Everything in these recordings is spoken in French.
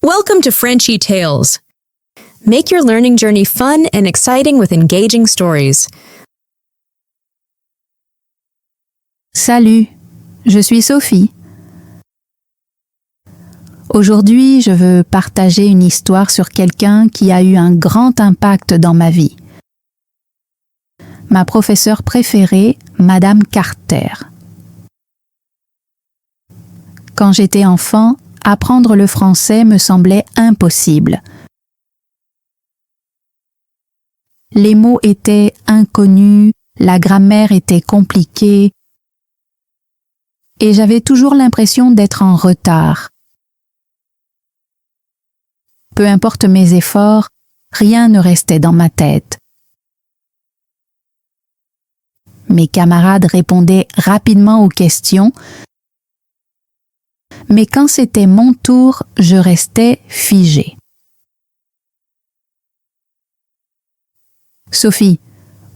Welcome to Frenchy Tales. Make your learning journey fun and exciting with engaging stories. Salut, je suis Sophie. Aujourd'hui, je veux partager une histoire sur quelqu'un qui a eu un grand impact dans ma vie. Ma professeure préférée, Madame Carter. Quand j'étais enfant, apprendre le français me semblait impossible. Les mots étaient inconnus, la grammaire était compliquée et j'avais toujours l'impression d'être en retard. Peu importe mes efforts, rien ne restait dans ma tête. Mes camarades répondaient rapidement aux questions, mais quand c'était mon tour, je restais figée. Sophie,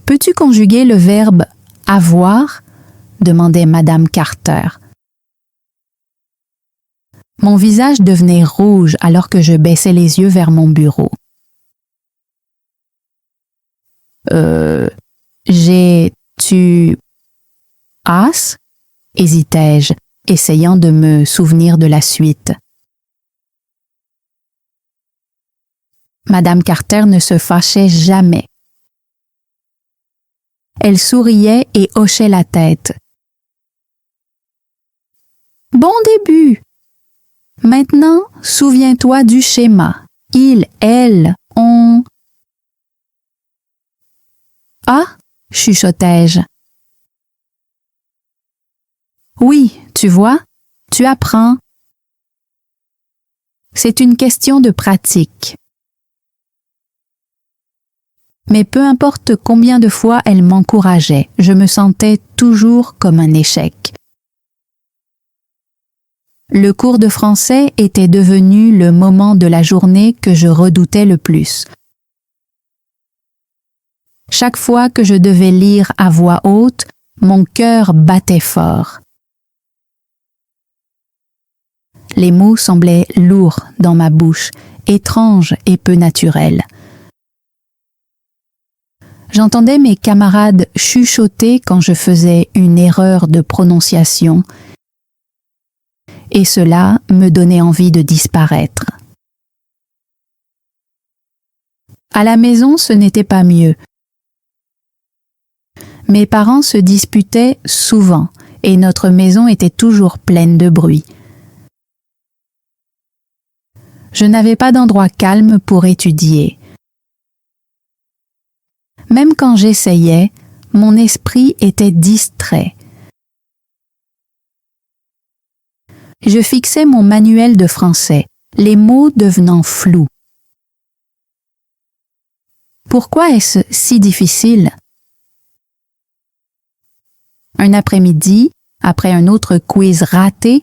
peux-tu conjuguer le verbe « avoir » demandait Madame Carter. Mon visage devenait rouge alors que je baissais les yeux vers mon bureau. Tu as? Hésitai-je, essayant de me souvenir de la suite. Madame Carter ne se fâchait jamais. Elle souriait et hochait la tête. Bon début! Maintenant, souviens-toi du schéma. Il, elle, on... Ah! Chuchotai-je. Oui, tu vois, tu apprends. C'est une question de pratique. Mais peu importe combien de fois elle m'encourageait, je me sentais toujours comme un échec. Le cours de français était devenu le moment de la journée que je redoutais le plus. Chaque fois que je devais lire à voix haute, mon cœur battait fort. Les mots semblaient lourds dans ma bouche, étranges et peu naturels. J'entendais mes camarades chuchoter quand je faisais une erreur de prononciation, et cela me donnait envie de disparaître. À la maison, ce n'était pas mieux. Mes parents se disputaient souvent et notre maison était toujours pleine de bruit. Je n'avais pas d'endroit calme pour étudier. Même quand j'essayais, mon esprit était distrait. Je fixais mon manuel de français, les mots devenant flous. Pourquoi est-ce si difficile? Un après-midi, après un autre quiz raté,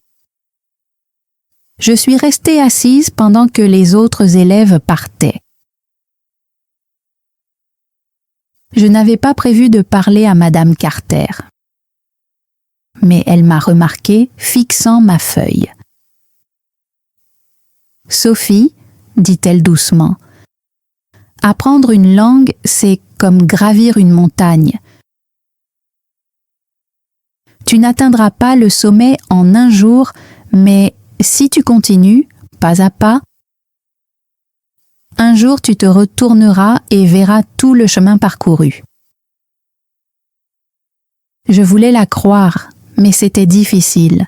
je suis restée assise pendant que les autres élèves partaient. Je n'avais pas prévu de parler à Madame Carter, mais elle m'a remarqué fixant ma feuille. « Sophie, dit-elle doucement, apprendre une langue, c'est comme gravir une montagne. Tu n'atteindras pas le sommet en un jour, mais si tu continues, pas à pas, un jour tu te retourneras et verras tout le chemin parcouru. » Je voulais la croire, mais c'était difficile.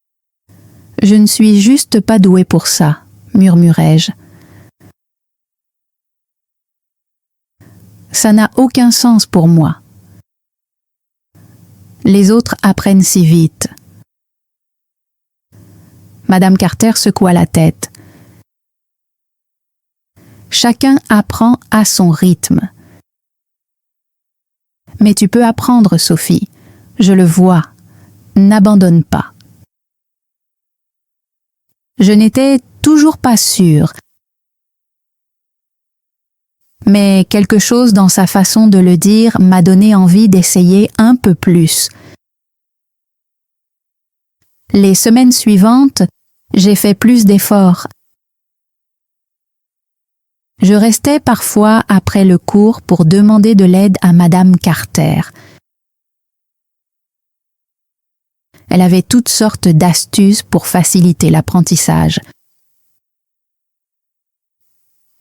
« Je ne suis juste pas douée pour ça, » murmurai-je. « Ça n'a aucun sens pour moi. Les autres apprennent si vite. » Madame Carter secoua la tête. Chacun apprend à son rythme. Mais tu peux apprendre, Sophie. Je le vois. N'abandonne pas. Je n'étais toujours pas sûre. Mais quelque chose dans sa façon de le dire m'a donné envie d'essayer un peu plus. Les semaines suivantes, J'ai fait plus d'efforts. Je restais parfois après le cours pour demander de l'aide à Madame Carter. Elle avait toutes sortes d'astuces pour faciliter l'apprentissage.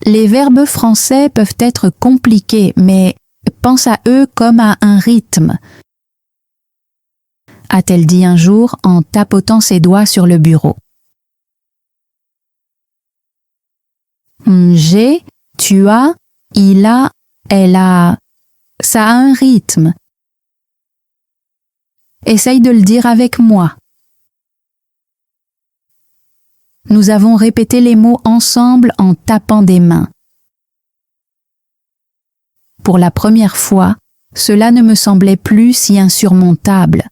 Les verbes français peuvent être compliqués, mais pense à eux comme à un rythme, a-t-elle dit un jour en tapotant ses doigts sur le bureau. J'ai, tu as, il a, elle a, ça a un rythme. Essaye de le dire avec moi. Nous avons répété les mots ensemble en tapant des mains. Pour la première fois, cela ne me semblait plus si insurmontable.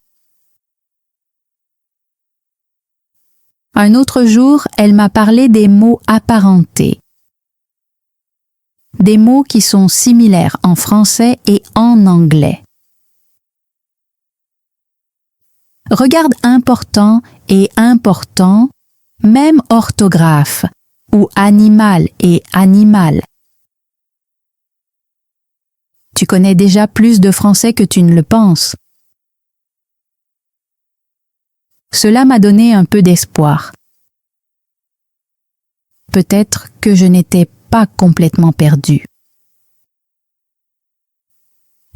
Un autre jour, elle m'a parlé des mots apparentés. Des mots qui sont similaires en français et en anglais. Regarde important et important, même orthographe, ou animal et animal. Tu connais déjà plus de français que tu ne le penses. Cela m'a donné un peu d'espoir. Peut-être que je n'étais pas complètement perdue.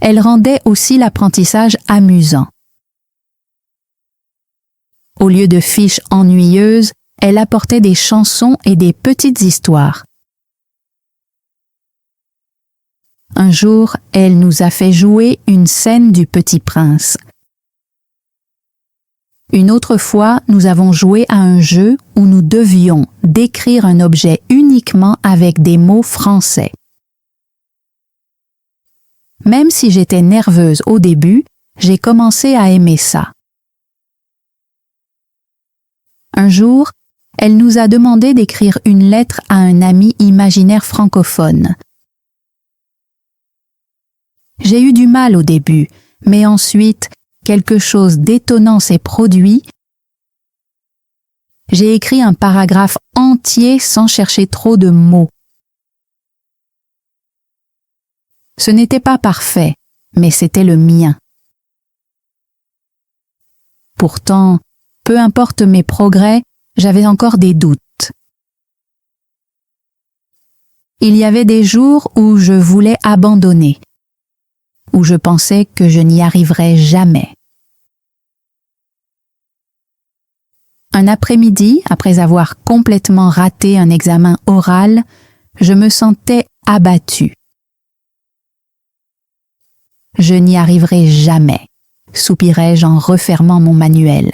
Elle rendait aussi l'apprentissage amusant. Au lieu de fiches ennuyeuses, elle apportait des chansons et des petites histoires. Un jour, elle nous a fait jouer une scène du Petit Prince. Une autre fois, nous avons joué à un jeu où nous devions décrire un objet uniquement avec des mots français. Même si j'étais nerveuse au début, j'ai commencé à aimer ça. Un jour, elle nous a demandé d'écrire une lettre à un ami imaginaire francophone. J'ai eu du mal au début, mais ensuite, quelque chose d'étonnant s'est produit. J'ai écrit un paragraphe entier sans chercher trop de mots. Ce n'était pas parfait, mais c'était le mien. Pourtant, peu importe mes progrès, j'avais encore des doutes. Il y avait des jours où je voulais abandonner, où je pensais que je n'y arriverais jamais. Un après-midi, après avoir complètement raté un examen oral, je me sentais abattue. Je n'y arriverai jamais, soupirai-je en refermant mon manuel.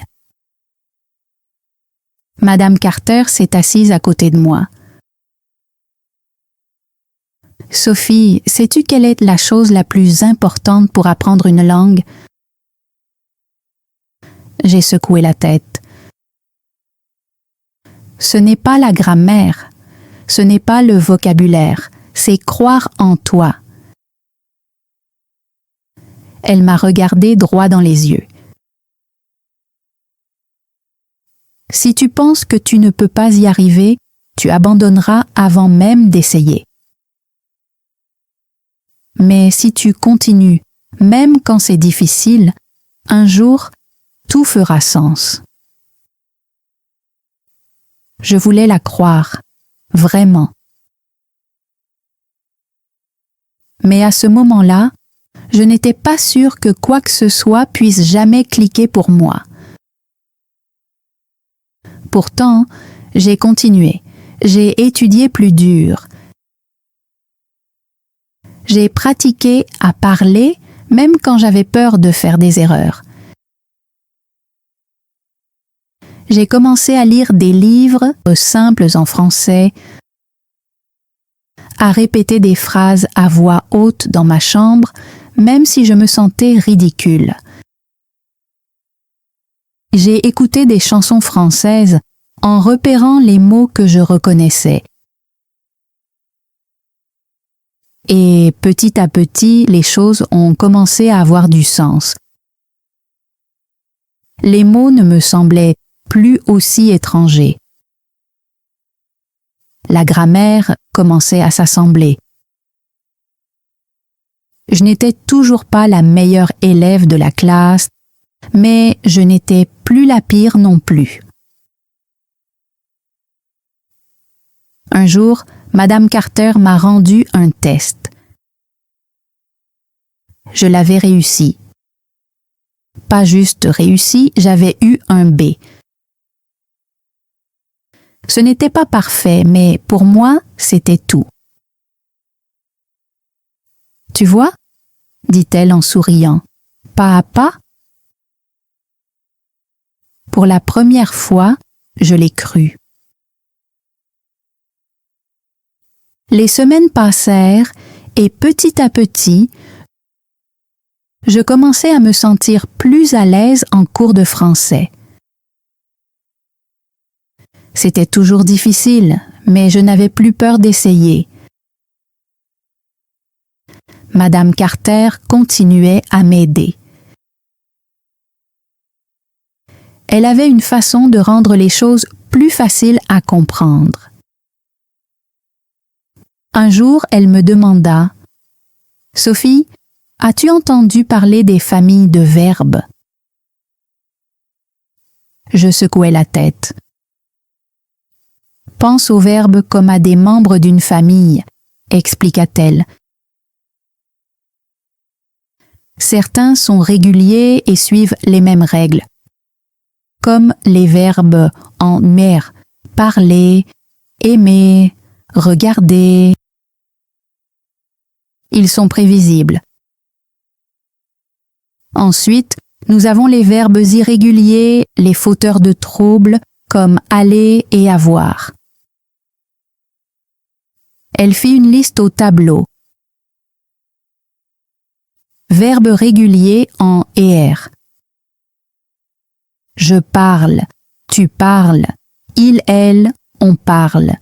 Madame Carter s'est assise à côté de moi. « Sophie, sais-tu quelle est la chose la plus importante pour apprendre une langue ?» J'ai secoué la tête. Ce n'est pas la grammaire, ce n'est pas le vocabulaire, c'est croire en toi. Elle m'a regardé droit dans les yeux. Si tu penses que tu ne peux pas y arriver, tu abandonneras avant même d'essayer. Mais si tu continues, même quand c'est difficile, un jour, tout fera sens. Je voulais la croire, vraiment. Mais à ce moment-là, je n'étais pas sûre que quoi que ce soit puisse jamais cliquer pour moi. Pourtant, j'ai continué, j'ai étudié plus dur. J'ai pratiqué à parler même quand j'avais peur de faire des erreurs. J'ai commencé à lire des livres simples en français, à répéter des phrases à voix haute dans ma chambre, même si je me sentais ridicule. J'ai écouté des chansons françaises en repérant les mots que je reconnaissais. Et petit à petit, les choses ont commencé à avoir du sens. Les mots ne me semblaient plus aussi étrangers. La grammaire commençait à s'assembler. Je n'étais toujours pas la meilleure élève de la classe, mais je n'étais plus la pire non plus. Un jour, Madame Carter m'a rendu un test. Je l'avais réussi. Pas juste réussi, j'avais eu un B. Ce n'était pas parfait, mais pour moi, c'était tout. Tu vois, dit-elle en souriant, pas à pas. Pour la première fois, je l'ai cru. Les semaines passèrent et petit à petit, je commençais à me sentir plus à l'aise en cours de français. C'était toujours difficile, mais je n'avais plus peur d'essayer. Madame Carter continuait à m'aider. Elle avait une façon de rendre les choses plus faciles à comprendre. Un jour, elle me demanda « Sophie, as-tu entendu parler des familles de verbes ?» Je secouai la tête. « Pense aux verbes comme à des membres d'une famille », expliqua-t-elle. Certains sont réguliers et suivent les mêmes règles, comme les verbes en mer, parler, aimer, regarder. Ils sont prévisibles. Ensuite, nous avons les verbes irréguliers, les fauteurs de troubles, comme aller et avoir. Elle fit une liste au tableau. Verbes réguliers en ER. Je parle, tu parles, il, elle, on parle.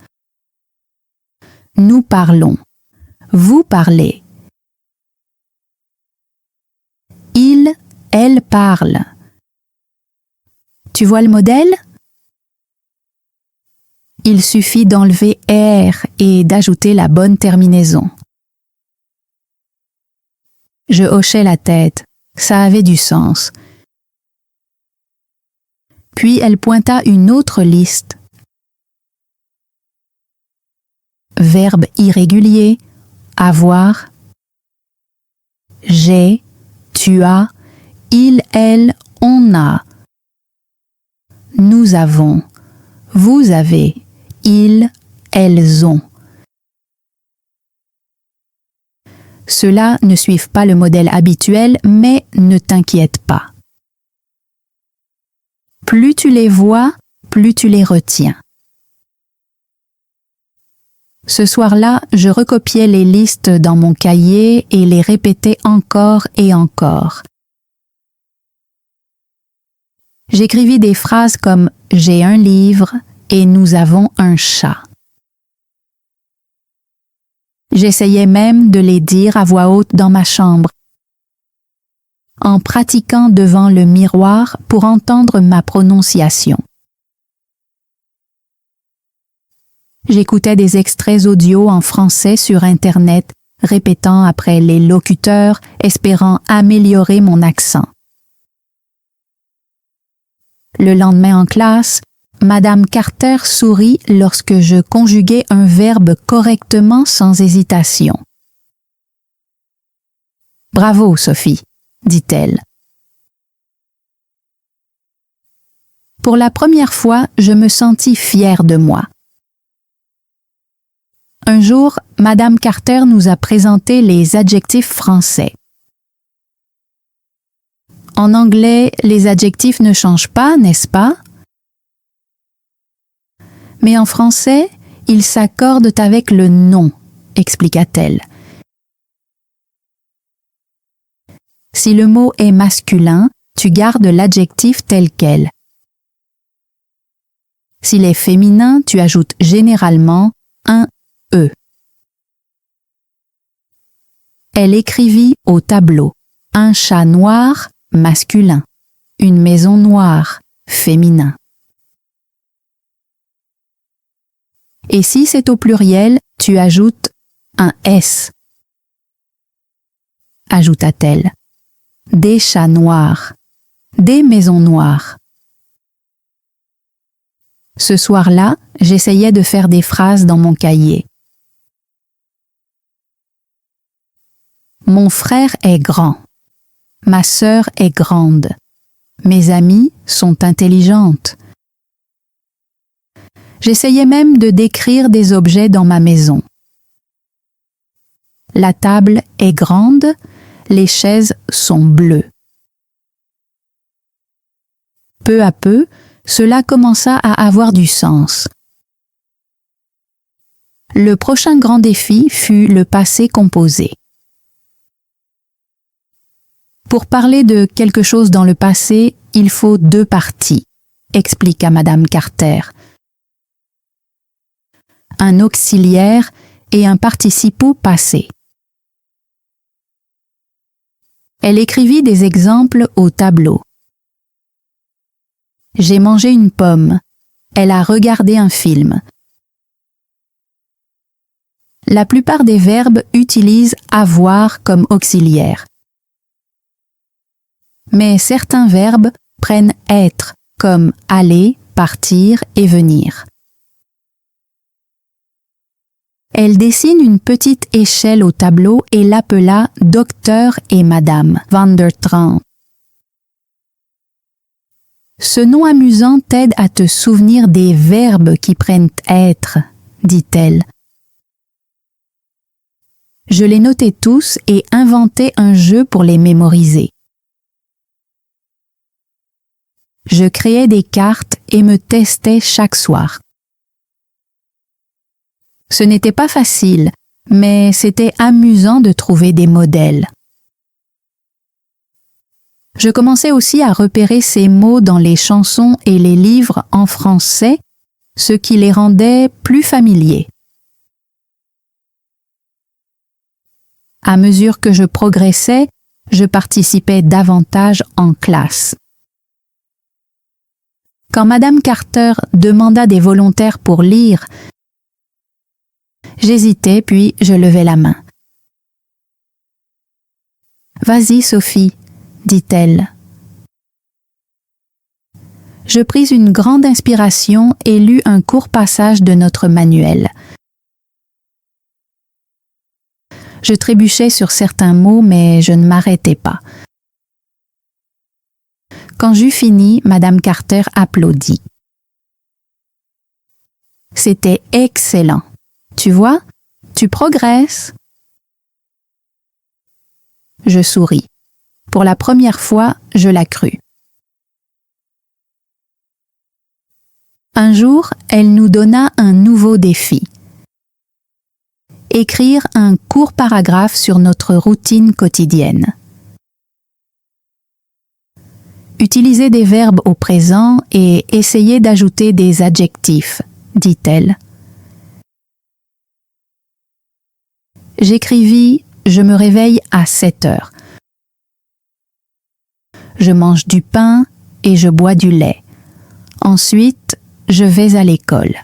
Nous parlons, vous parlez. Il, elle parle. Tu vois le modèle? Il suffit d'enlever R et d'ajouter la bonne terminaison. Je hochai la tête. Ça avait du sens. Puis elle pointa une autre liste. Verbe irrégulier, avoir. J'ai, tu as, il, elle, on a. Nous avons, vous avez, ils, elles ont. Ceux-là ne suivent pas le modèle habituel, mais ne t'inquiète pas. Plus tu les vois, plus tu les retiens. Ce soir-là, je recopiais les listes dans mon cahier et les répétais encore et encore. J'écrivis des phrases comme « J'ai un livre » et « Nous avons un chat ». J'essayais même de les dire à voix haute dans ma chambre, en pratiquant devant le miroir pour entendre ma prononciation. J'écoutais des extraits audio en français sur Internet, répétant après les locuteurs, espérant améliorer mon accent. Le lendemain en classe, Madame Carter sourit lorsque je conjuguais un verbe correctement sans hésitation. « Bravo, Sophie », dit-elle. Pour la première fois, je me sentis fière de moi. Un jour, Madame Carter nous a présenté les adjectifs français. En anglais, les adjectifs ne changent pas, n'est-ce pas? Mais en français, ils s'accordent avec le nom, expliqua-t-elle. Si le mot est masculin, tu gardes l'adjectif tel quel. S'il est féminin, tu ajoutes généralement un « e ». Elle écrivit au tableau « Un chat noir » masculin, « Une maison noire » féminin. Et si c'est au pluriel, tu ajoutes un S. Ajouta-t-elle. Des chats noirs. Des maisons noires. Ce soir-là, j'essayais de faire des phrases dans mon cahier. Mon frère est grand. Ma sœur est grande. Mes amies sont intelligentes. J'essayais même de décrire des objets dans ma maison. La table est grande, les chaises sont bleues. Peu à peu, cela commença à avoir du sens. Le prochain grand défi fut le passé composé. Pour parler de quelque chose dans le passé, il faut 2 parties, expliqua Madame Carter. Un auxiliaire et un participe passé. Elle écrivit des exemples au tableau. J'ai mangé une pomme. Elle a regardé un film. La plupart des verbes utilisent avoir comme auxiliaire. Mais certains verbes prennent être comme aller, partir et venir. Elle dessine une petite échelle au tableau et l'appela Docteur et Madame Van der Traan. Ce nom amusant t'aide à te souvenir des verbes qui prennent être, dit-elle. Je les notais tous et inventais un jeu pour les mémoriser. Je créais des cartes et me testais chaque soir. Ce n'était pas facile, mais c'était amusant de trouver des modèles. Je commençais aussi à repérer ces mots dans les chansons et les livres en français, ce qui les rendait plus familiers. À mesure que je progressais, je participais davantage en classe. Quand Madame Carter demanda des volontaires pour lire, j'hésitais puis je levai la main. « Vas-y, Sophie », dit-elle. Je pris une grande inspiration et lus un court passage de notre manuel. Je trébuchais sur certains mots, mais je ne m'arrêtais pas. Quand j'eus fini, Madame Carter applaudit. C'était excellent. Tu vois, tu progresses. Je souris. Pour la première fois, je la crus. Un jour, elle nous donna un nouveau défi. Écrire un court paragraphe sur notre routine quotidienne. Utiliser des verbes au présent et essayer d'ajouter des adjectifs, dit-elle. J'écrivis « Je me réveille à 7 heures. Je mange du pain et je bois du lait. Ensuite, je vais à l'école.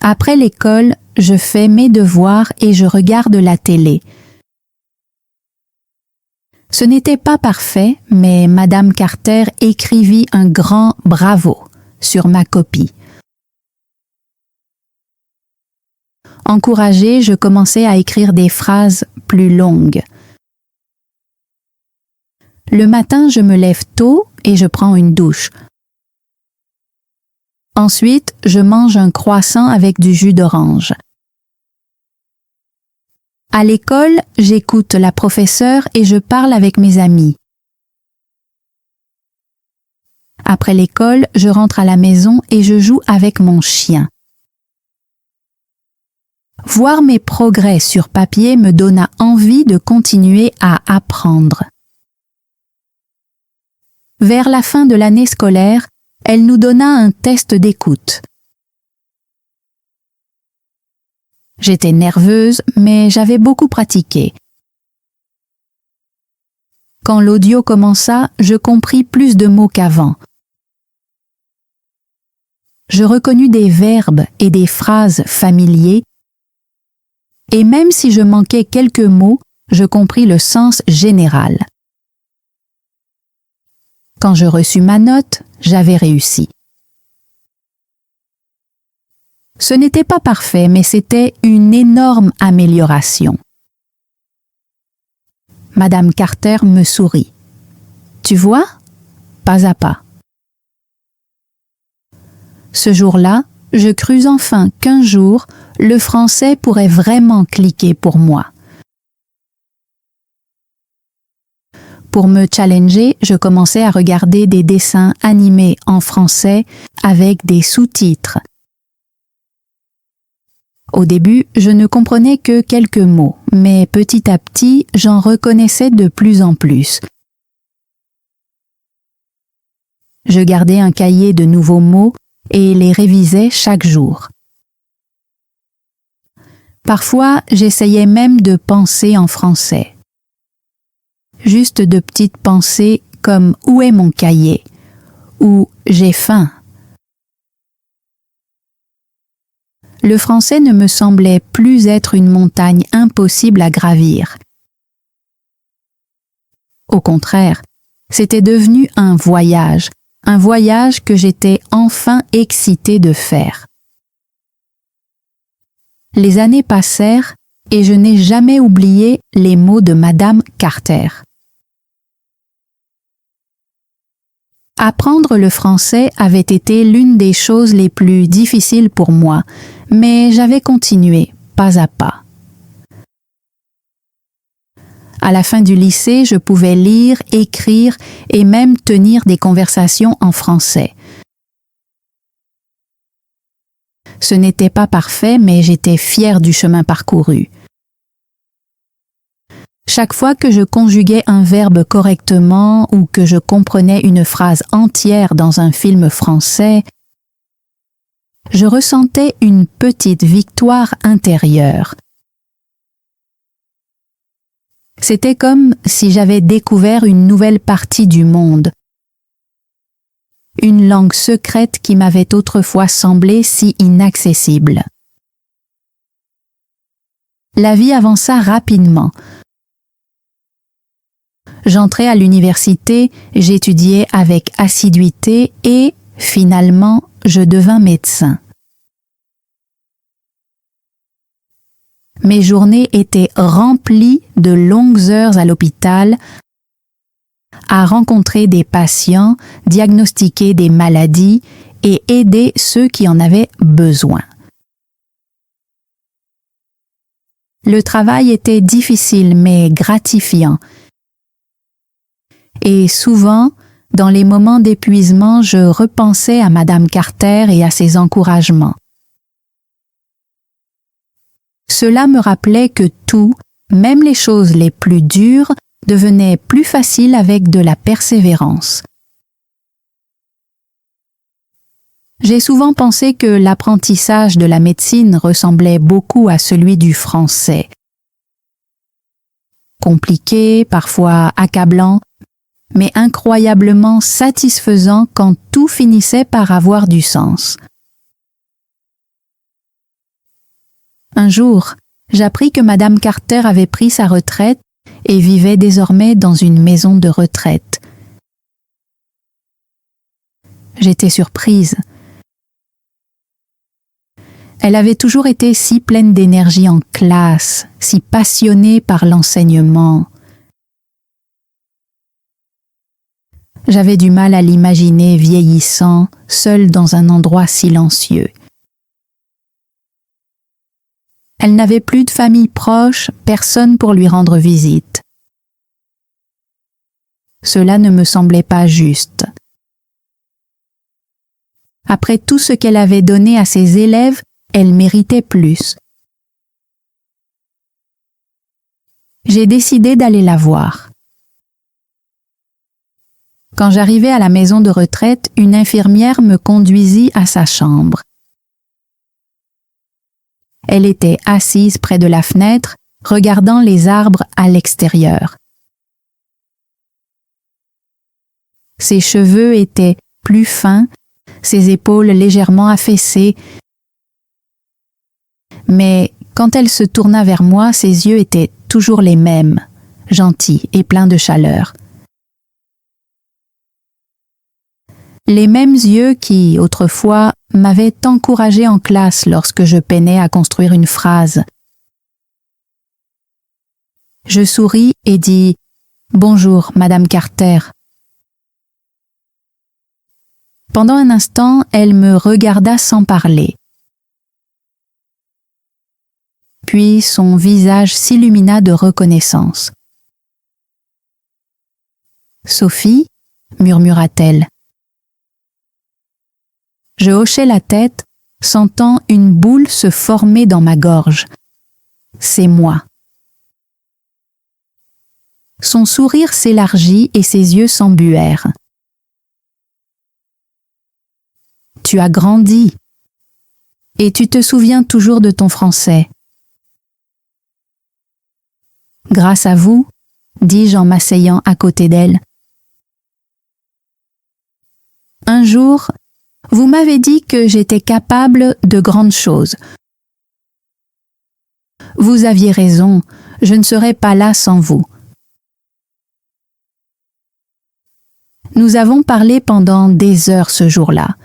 Après l'école, je fais mes devoirs et je regarde la télé. Ce n'était pas parfait, mais Madame Carter écrivit un grand bravo sur ma copie. Encouragée, je commençai à écrire des phrases plus longues. Le matin, je me lève tôt et je prends une douche. Ensuite, je mange un croissant avec du jus d'orange. À l'école, j'écoute la professeure et je parle avec mes amis. Après l'école, je rentre à la maison et je joue avec mon chien. Voir mes progrès sur papier me donna envie de continuer à apprendre. Vers la fin de l'année scolaire, elle nous donna un test d'écoute. J'étais nerveuse, mais j'avais beaucoup pratiqué. Quand l'audio commença, je compris plus de mots qu'avant. je reconnus des verbes et des phrases familiers, et même si je manquais quelques mots, je compris le sens général. Quand je reçus ma note, j'avais réussi. Ce n'était pas parfait, mais c'était une énorme amélioration. Madame Carter me sourit. Tu vois, pas à pas. Ce jour-là, je crus enfin qu'un jour, le français pourrait vraiment cliquer pour moi. Pour me challenger, je commençais à regarder des dessins animés en français avec des sous-titres. Au début, je ne comprenais que quelques mots, mais petit à petit, j'en reconnaissais de plus en plus. Je gardais un cahier de nouveaux mots et les révisais chaque jour. Parfois, j'essayais même de penser en français. Juste de petites pensées comme « Où est mon cahier ?» ou « J'ai faim ». Le français ne me semblait plus être une montagne impossible à gravir. Au contraire, c'était devenu un voyage que j'étais enfin excitée de faire. Les années passèrent et je n'ai jamais oublié les mots de Madame Carter. Apprendre le français avait été l'une des choses les plus difficiles pour moi, mais j'avais continué, pas à pas. À la fin du lycée, je pouvais lire, écrire et même tenir des conversations en français. Ce n'était pas parfait, mais j'étais fière du chemin parcouru. Chaque fois que je conjuguais un verbe correctement ou que je comprenais une phrase entière dans un film français, je ressentais une petite victoire intérieure. C'était comme si j'avais découvert une nouvelle partie du monde, une langue secrète qui m'avait autrefois semblé si inaccessible. La vie avança rapidement. J'entrai à l'université, j'étudiais avec assiduité et, finalement, je devins médecin. Mes journées étaient remplies de longues heures à l'hôpital, à rencontrer des patients, diagnostiquer des maladies et aider ceux qui en avaient besoin. Le travail était difficile mais gratifiant. Et souvent, dans les moments d'épuisement, je repensais à Madame Carter et à ses encouragements. Cela me rappelait que tout, même les choses les plus dures, devenaient plus faciles avec de la persévérance. J'ai souvent pensé que l'apprentissage de la médecine ressemblait beaucoup à celui du français. Compliqué, parfois accablant, mais incroyablement satisfaisant quand tout finissait par avoir du sens. Un jour, j'appris que Madame Carter avait pris sa retraite et vivait désormais dans une maison de retraite. J'étais surprise. Elle avait toujours été si pleine d'énergie en classe, si passionnée par l'enseignement. J'avais du mal à l'imaginer vieillissant, seule dans un endroit silencieux. Elle n'avait plus de famille proche, personne pour lui rendre visite. Cela ne me semblait pas juste. Après tout ce qu'elle avait donné à ses élèves, elle méritait plus. J'ai décidé d'aller la voir. Quand j'arrivai à la maison de retraite, une infirmière me conduisit à sa chambre. Elle était assise près de la fenêtre, regardant les arbres à l'extérieur. Ses cheveux étaient plus fins, ses épaules légèrement affaissées. Mais quand elle se tourna vers moi, ses yeux étaient toujours les mêmes, gentils et pleins de chaleur. Les mêmes yeux qui, autrefois, m'avaient encouragé en classe lorsque je peinais à construire une phrase. Je souris et dis « Bonjour, Madame Carter ». Pendant un instant, elle me regarda sans parler. Puis son visage s'illumina de reconnaissance. « Sophie » murmura-t-elle. Je hochai la tête, sentant une boule se former dans ma gorge. C'est moi. Son sourire s'élargit et ses yeux s'embuèrent. Tu as grandi. Et tu te souviens toujours de ton français. Grâce à vous, dis-je en m'asseyant à côté d'elle. Un jour, vous m'avez dit que j'étais capable de grandes choses. Vous aviez raison, je ne serais pas là sans vous. Nous avons parlé pendant des heures ce jour-là.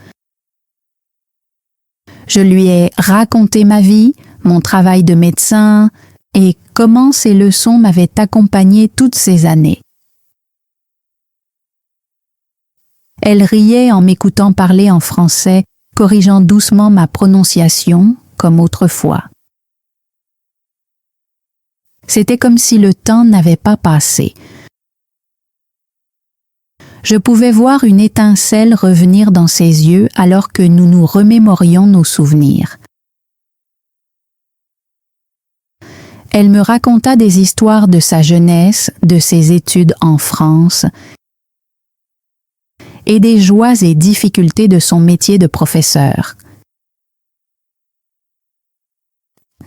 Je lui ai raconté ma vie, mon travail de médecin et comment ces leçons m'avaient accompagné toutes ces années. Elle riait en m'écoutant parler en français, corrigeant doucement ma prononciation, comme autrefois. C'était comme si le temps n'avait pas passé. Je pouvais voir une étincelle revenir dans ses yeux alors que nous nous remémorions nos souvenirs. Elle me raconta des histoires de sa jeunesse, de ses études en France, et des joies et difficultés de son métier de professeur.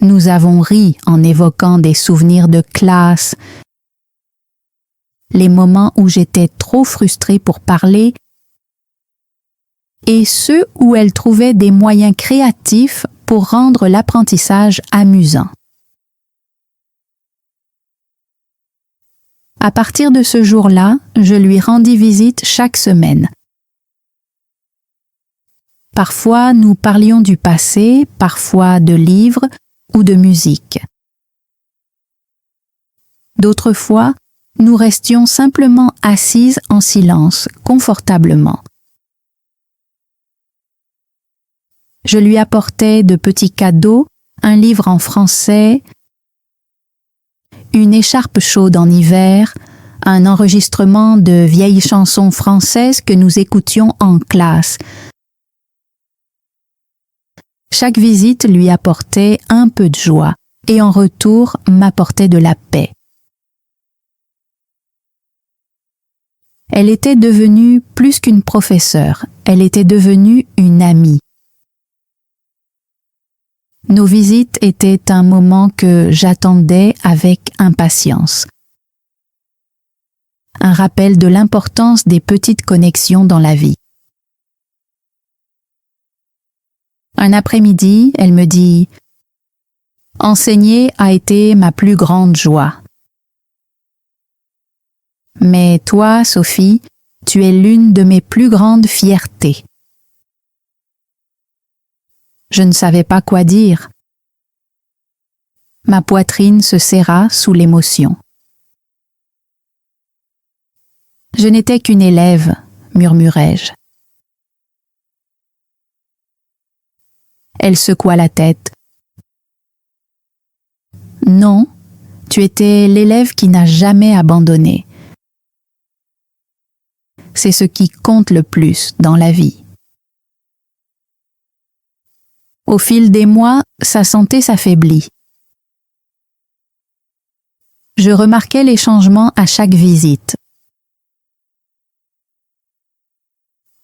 Nous avons ri en évoquant des souvenirs de classe, les moments où j'étais trop frustrée pour parler et ceux où elle trouvait des moyens créatifs pour rendre l'apprentissage amusant. À partir de ce jour-là, je lui rendis visite chaque semaine. Parfois, nous parlions du passé, parfois de livres ou de musique. D'autres fois, nous restions simplement assises en silence, confortablement. Je lui apportais de petits cadeaux, un livre en français, une écharpe chaude en hiver, un enregistrement de vieilles chansons françaises que nous écoutions en classe. Chaque visite lui apportait un peu de joie et en retour m'apportait de la paix. Elle était devenue plus qu'une professeure, elle était devenue une amie. Nos visites étaient un moment que j'attendais avec impatience. Un rappel de l'importance des petites connexions dans la vie. Un après-midi, elle me dit « Enseigner a été ma plus grande joie. Mais toi, Sophie, tu es l'une de mes plus grandes fiertés. » Je ne savais pas quoi dire. Ma poitrine se serra sous l'émotion. « Je n'étais qu'une élève, » murmurai-je. Elle secoua la tête. « Non, tu étais l'élève qui n'a jamais abandonné. C'est ce qui compte le plus dans la vie. » Au fil des mois, sa santé s'affaiblit. Je remarquais les changements à chaque visite.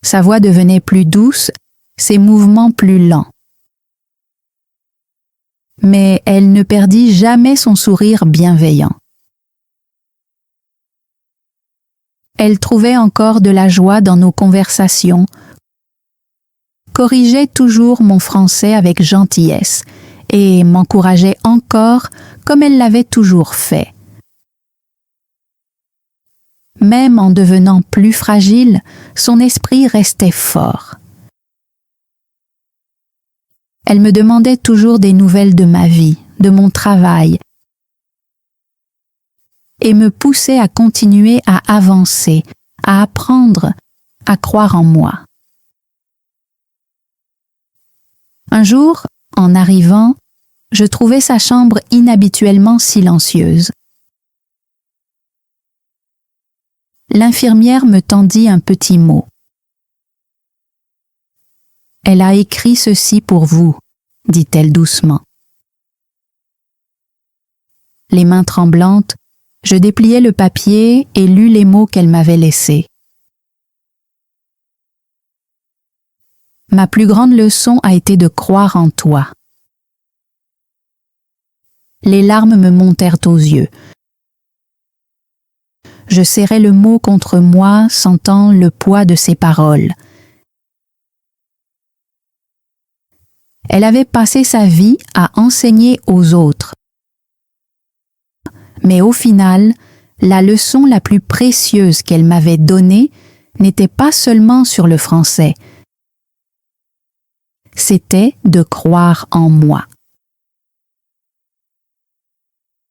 Sa voix devenait plus douce, ses mouvements plus lents. Mais elle ne perdit jamais son sourire bienveillant. Elle trouvait encore de la joie dans nos conversations, corrigeait toujours mon français avec gentillesse et m'encourageait encore comme elle l'avait toujours fait. Même en devenant plus fragile, son esprit restait fort. Elle me demandait toujours des nouvelles de ma vie, de mon travail, et me poussait à continuer à avancer, à apprendre, à croire en moi. Un jour, en arrivant, je trouvais sa chambre inhabituellement silencieuse. L'infirmière me tendit un petit mot. « Elle a écrit ceci pour vous », dit-elle doucement. Les mains tremblantes, je dépliai le papier et lus les mots qu'elle m'avait laissés. Ma plus grande leçon a été de croire en toi. Les larmes me montèrent aux yeux. Je serrai le mot contre moi, sentant le poids de ses paroles. Elle avait passé sa vie à enseigner aux autres. Mais au final, la leçon la plus précieuse qu'elle m'avait donnée n'était pas seulement sur le français. C'était de croire en moi.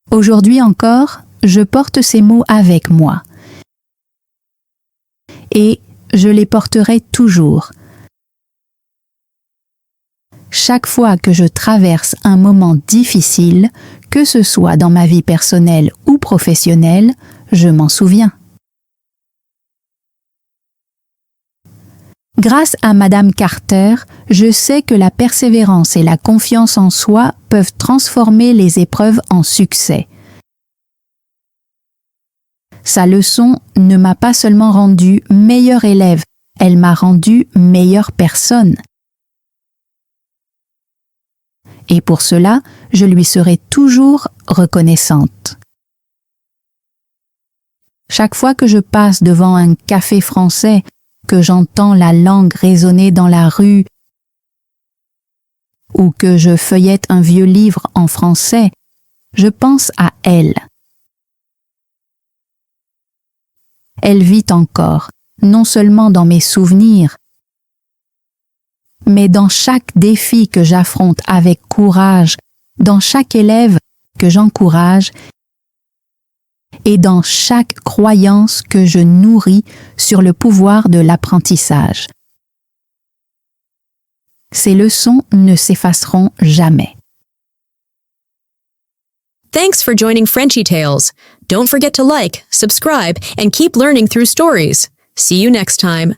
Aujourd'hui encore, je porte ces mots avec moi. Et je les porterai toujours. Chaque fois que je traverse un moment difficile, que ce soit dans ma vie personnelle ou professionnelle, je m'en souviens. Grâce à Madame Carter, je sais que la persévérance et la confiance en soi peuvent transformer les épreuves en succès. Sa leçon ne m'a pas seulement rendue meilleure élève, elle m'a rendue meilleure personne. Et pour cela, je lui serai toujours reconnaissante. Chaque fois que je passe devant un café français, que j'entends la langue résonner dans la rue, ou que je feuillette un vieux livre en français, je pense à elle. Elle vit encore, non seulement dans mes souvenirs, mais dans chaque défi que j'affronte avec courage, dans chaque élève que j'encourage et dans chaque croyance que je nourris sur le pouvoir de l'apprentissage. Ces leçons ne s'effaceront jamais. Thanks for joining Frenchy Tales. Don't forget to like, subscribe, and keep learning through stories. See you next time.